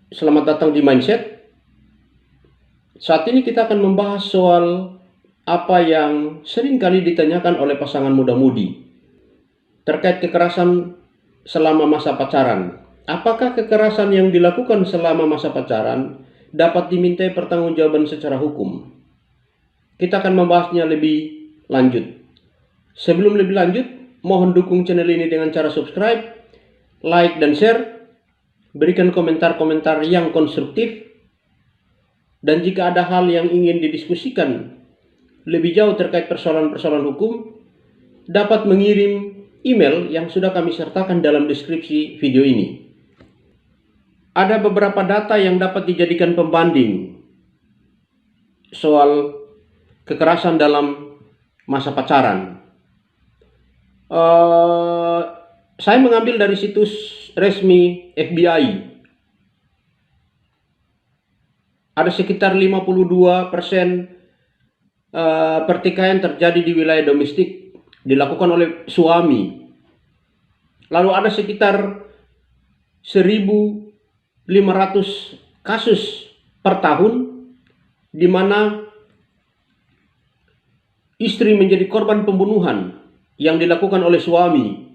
Selamat datang di Mindset. Saat ini kita akan membahas soal apa yang sering kali ditanyakan oleh pasangan muda-mudi terkait kekerasan selama masa pacaran. Apakah kekerasan yang dilakukan selama masa pacaran dapat dimintai pertanggungjawaban secara hukum? Kita akan membahasnya lebih lanjut. Sebelum lebih lanjut, mohon dukung channel ini dengan cara subscribe, like, dan share. Berikan komentar-komentar yang konstruktif. Dan jika ada hal yang ingin didiskusikan lebih jauh terkait persoalan-persoalan hukum, dapat mengirim email yang sudah kami sertakan dalam deskripsi video ini. Ada beberapa data yang dapat dijadikan pembanding soal kekerasan dalam masa pacaran. Saya mengambil dari situs resmi FBI. Ada sekitar 52% pertikaian terjadi di wilayah domestik dilakukan oleh suami. Lalu ada sekitar 1.500 kasus per tahun di mana istri menjadi korban pembunuhan yang dilakukan oleh suami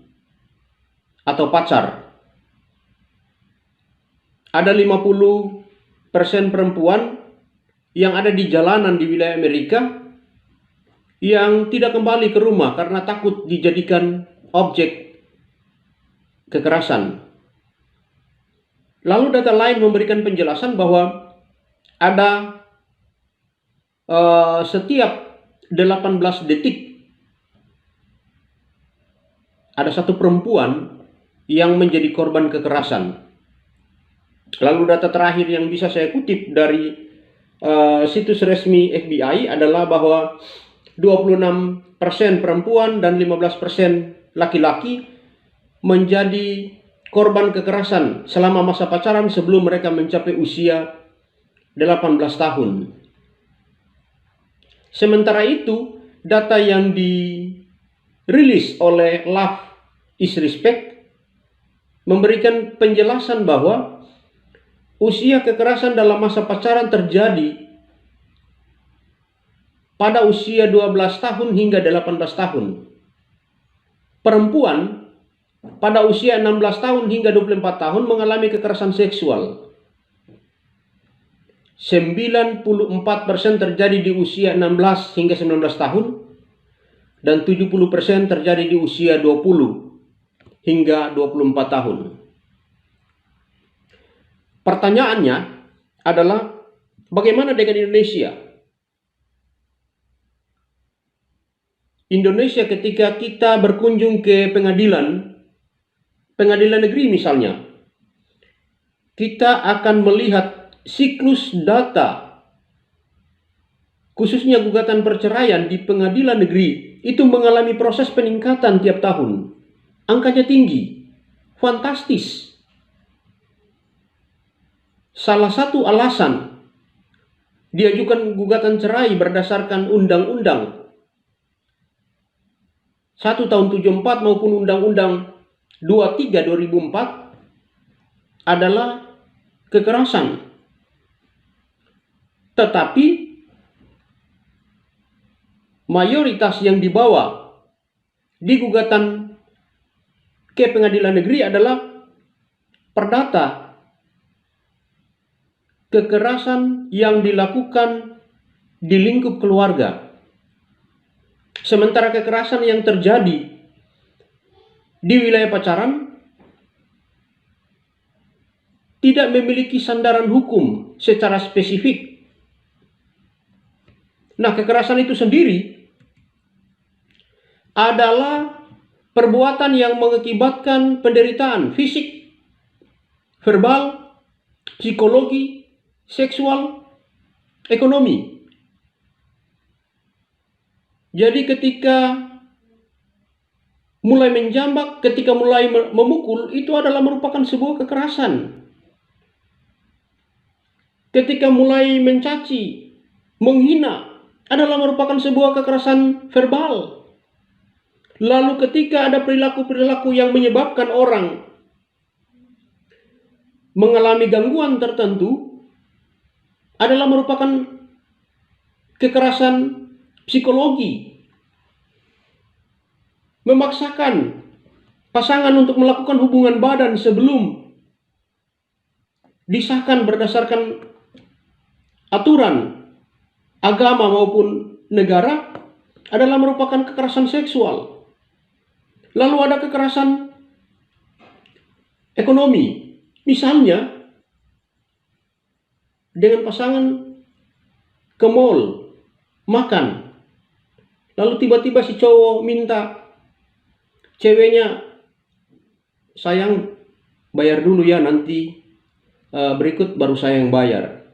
atau pacar. Ada 50% perempuan yang ada di jalanan di wilayah Amerika yang tidak kembali ke rumah karena takut dijadikan objek kekerasan. Lalu data lain memberikan penjelasan bahwa ada setiap 18 detik ada satu perempuan yang menjadi korban kekerasan. Lalu data terakhir yang bisa saya kutip dari situs resmi FBI adalah bahwa 26% perempuan dan 15% laki-laki menjadi korban kekerasan selama masa pacaran sebelum mereka mencapai usia 18 tahun. Sementara itu, data yang dirilis oleh Love is Respect memberikan penjelasan bahwa usia kekerasan dalam masa pacaran terjadi pada usia 12 tahun hingga 18 tahun. Perempuan pada usia 16 tahun hingga 24 tahun mengalami kekerasan seksual. 94% terjadi di usia 16 hingga 19 tahun dan 70% terjadi di usia 20 hingga 24 tahun. Pertanyaannya adalah bagaimana dengan Indonesia? Indonesia ketika kita berkunjung ke pengadilan negeri misalnya, kita akan melihat siklus data, khususnya gugatan perceraian di pengadilan negeri, itu mengalami proses peningkatan tiap tahun. Angkanya tinggi, fantastis. Salah satu alasan diajukan gugatan cerai berdasarkan undang-undang 1 tahun 74 maupun undang-undang 23 2004 adalah kekerasan. Tetapi mayoritas yang dibawa di gugatan ke pengadilan negeri adalah perdata kekerasan yang dilakukan di lingkup keluarga. Sementara kekerasan yang terjadi di wilayah pacaran tidak memiliki sandaran hukum secara spesifik. Nah, kekerasan itu sendiri adalah perbuatan yang mengakibatkan penderitaan fisik, verbal, psikologi, seksual, ekonomi. Jadi ketika mulai menjambak, ketika mulai memukul, itu adalah merupakan sebuah kekerasan. Ketika mulai mencaci, menghina, adalah merupakan sebuah kekerasan verbal. Lalu ketika ada perilaku-perilaku yang menyebabkan orang mengalami gangguan tertentu adalah merupakan kekerasan psikologi, memaksakan pasangan untuk melakukan hubungan badan sebelum disahkan berdasarkan aturan agama maupun negara adalah merupakan kekerasan seksual. Lalu ada kekerasan ekonomi, misalnya dengan pasangan ke mall makan, lalu tiba-tiba si cowok minta ceweknya, sayang bayar dulu ya, nanti berikut baru saya yang bayar.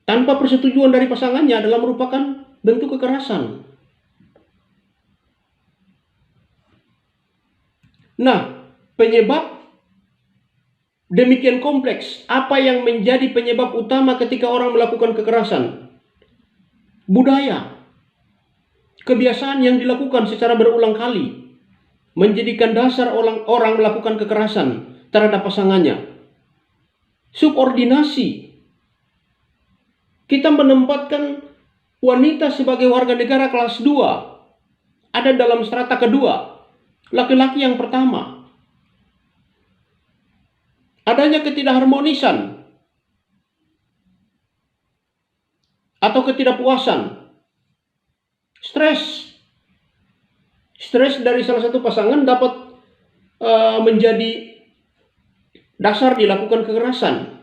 Tanpa persetujuan dari pasangannya adalah merupakan bentuk kekerasan. Nah, penyebab demikian kompleks. Apa yang menjadi penyebab utama ketika orang melakukan kekerasan? Budaya, kebiasaan yang dilakukan secara berulang kali menjadikan dasar orang melakukan kekerasan terhadap pasangannya. Subordinasi, kita menempatkan wanita sebagai warga negara kelas 2, ada dalam strata kedua, laki-laki yang pertama. Adanya ketidakharmonisan atau ketidakpuasan, stres dari salah satu pasangan dapat menjadi dasar dilakukan kekerasan.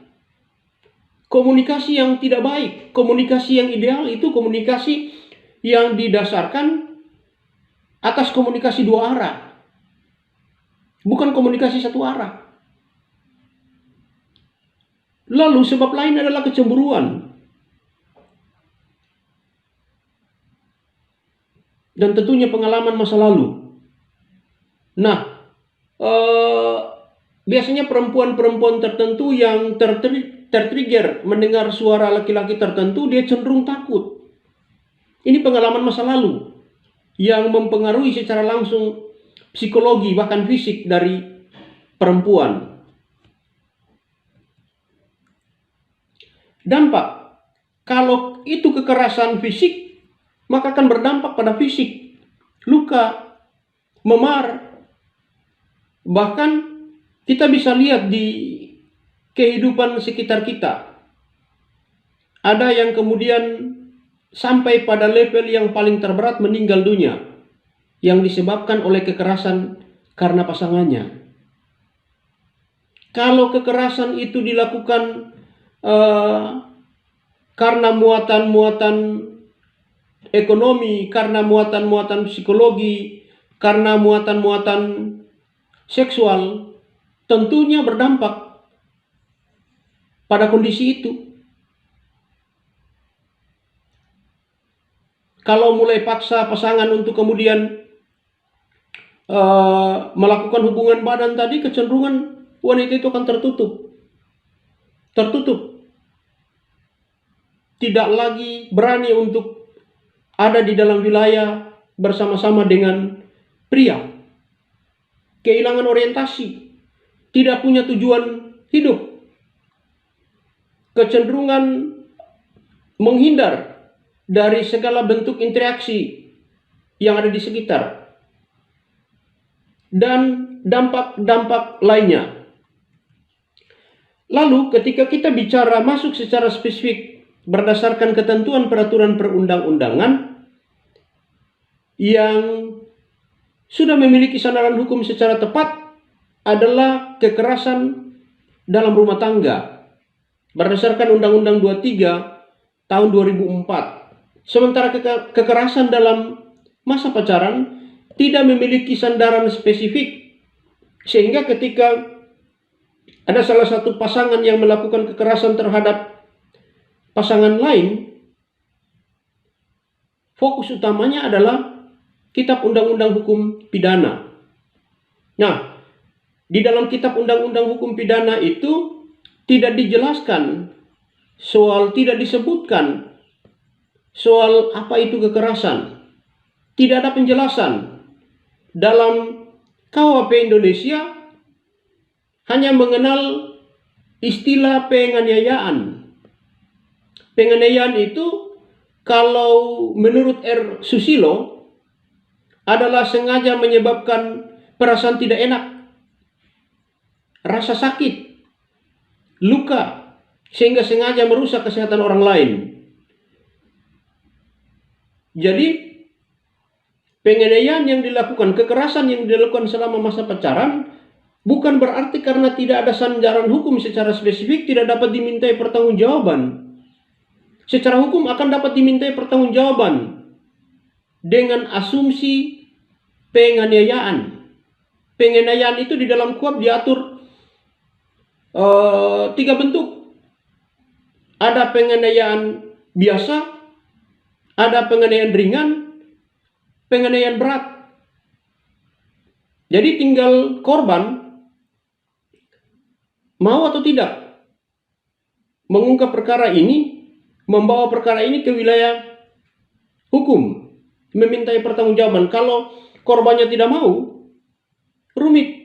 Komunikasi yang tidak baik, komunikasi yang ideal itu komunikasi yang didasarkan atas komunikasi dua arah, bukan komunikasi satu arah. Lalu sebab lain adalah kecemburuan. Dan tentunya pengalaman masa lalu. Nah, biasanya perempuan-perempuan tertentu yang tertrigger mendengar suara laki-laki tertentu, dia cenderung takut. Ini pengalaman masa lalu yang mempengaruhi secara langsung psikologi bahkan fisik dari perempuan. Dampak, kalau itu kekerasan fisik, maka akan berdampak pada fisik, luka, memar. Bahkan kita bisa lihat di kehidupan sekitar kita. Ada yang kemudian sampai pada level yang paling terberat meninggal dunia, yang disebabkan oleh kekerasan karena pasangannya. Kalau kekerasan itu dilakukan karena muatan-muatan ekonomi, karena muatan-muatan psikologi, karena muatan-muatan seksual, tentunya berdampak pada kondisi itu. Kalau mulai paksa pasangan untuk kemudian melakukan hubungan badan tadi, kecenderungan wanita itu akan tertutup. Tidak lagi berani untuk ada di dalam wilayah bersama-sama dengan pria. Kehilangan orientasi, tidak punya tujuan hidup. Kecenderungan menghindar dari segala bentuk interaksi yang ada di sekitar. Dan dampak-dampak lainnya. Lalu ketika kita bicara masuk secara spesifik berdasarkan ketentuan peraturan perundang-undangan yang sudah memiliki sandaran hukum secara tepat, adalah kekerasan dalam rumah tangga berdasarkan Undang-Undang 23 tahun 2004. Sementara kekerasan dalam masa pacaran tidak memiliki sandaran spesifik, sehingga ketika ada salah satu pasangan yang melakukan kekerasan terhadap pasangan lain, fokus utamanya adalah Kitab Undang-Undang Hukum Pidana. Nah, di dalam Kitab Undang-Undang Hukum Pidana itu tidak dijelaskan tidak disebutkan soal apa itu kekerasan. Tidak ada penjelasan. Dalam KUHP Indonesia hanya mengenal istilah penganiayaan. Penganiayaan itu kalau menurut R. Susilo adalah sengaja menyebabkan perasaan tidak enak, rasa sakit, luka, sehingga sengaja merusak kesehatan orang lain. Jadi penganiayaan yang dilakukan, kekerasan yang dilakukan selama masa pacaran bukan berarti karena tidak ada sandaran hukum secara spesifik tidak dapat dimintai pertanggungjawaban. Secara hukum akan dapat dimintai pertanggungjawaban dengan asumsi penganiayaan. Penganiayaan itu di dalam KUHP diatur 3 bentuk. Ada penganiayaan biasa, ada penganiayaan ringan, penganiayaan berat. Jadi tinggal korban mau atau tidak mengungkap perkara ini, membawa perkara ini ke wilayah hukum, memintai pertanggungjawaban. Kalau korbannya tidak mau, rumit.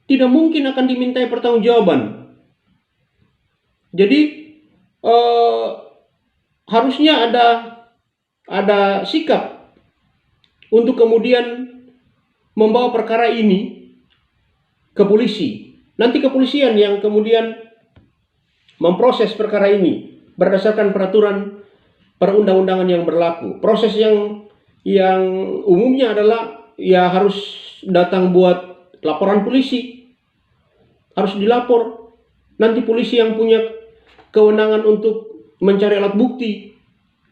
Tidak mungkin akan dimintai pertanggungjawaban. Jadi harusnya ada sikap untuk kemudian membawa perkara ini ke polisi. Nanti kepolisian yang kemudian memproses perkara ini berdasarkan peraturan perundang-undangan yang berlaku. Proses yang umumnya adalah ya harus datang buat laporan polisi, harus dilapor. Nanti polisi yang punya kewenangan untuk mencari alat bukti,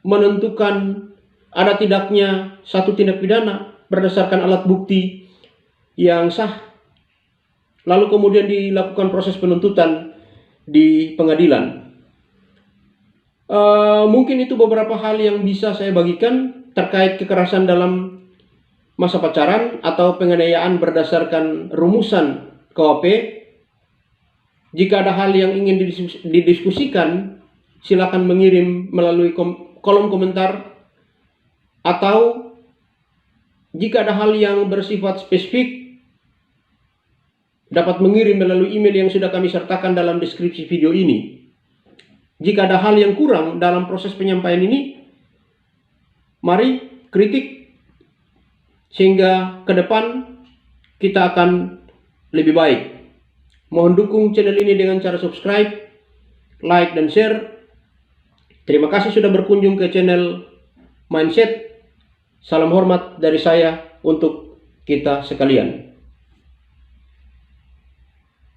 menentukan ada tidaknya satu tindak pidana berdasarkan alat bukti yang sah. Lalu kemudian dilakukan proses penuntutan di pengadilan. Mungkin itu beberapa hal yang bisa saya bagikan terkait kekerasan dalam masa pacaran atau penganiayaan berdasarkan rumusan KUHP. Jika ada hal yang ingin didiskusikan, silakan mengirim melalui kolom komentar, atau jika ada hal yang bersifat spesifik dapat mengirim melalui email yang sudah kami sertakan dalam deskripsi video ini. Jika ada hal yang kurang dalam proses penyampaian ini, mari kritik sehingga ke depan kita akan lebih baik. Mohon dukung channel ini dengan cara subscribe, like, dan share. Terima kasih sudah berkunjung ke channel Mindset. Salam hormat dari saya untuk kita sekalian.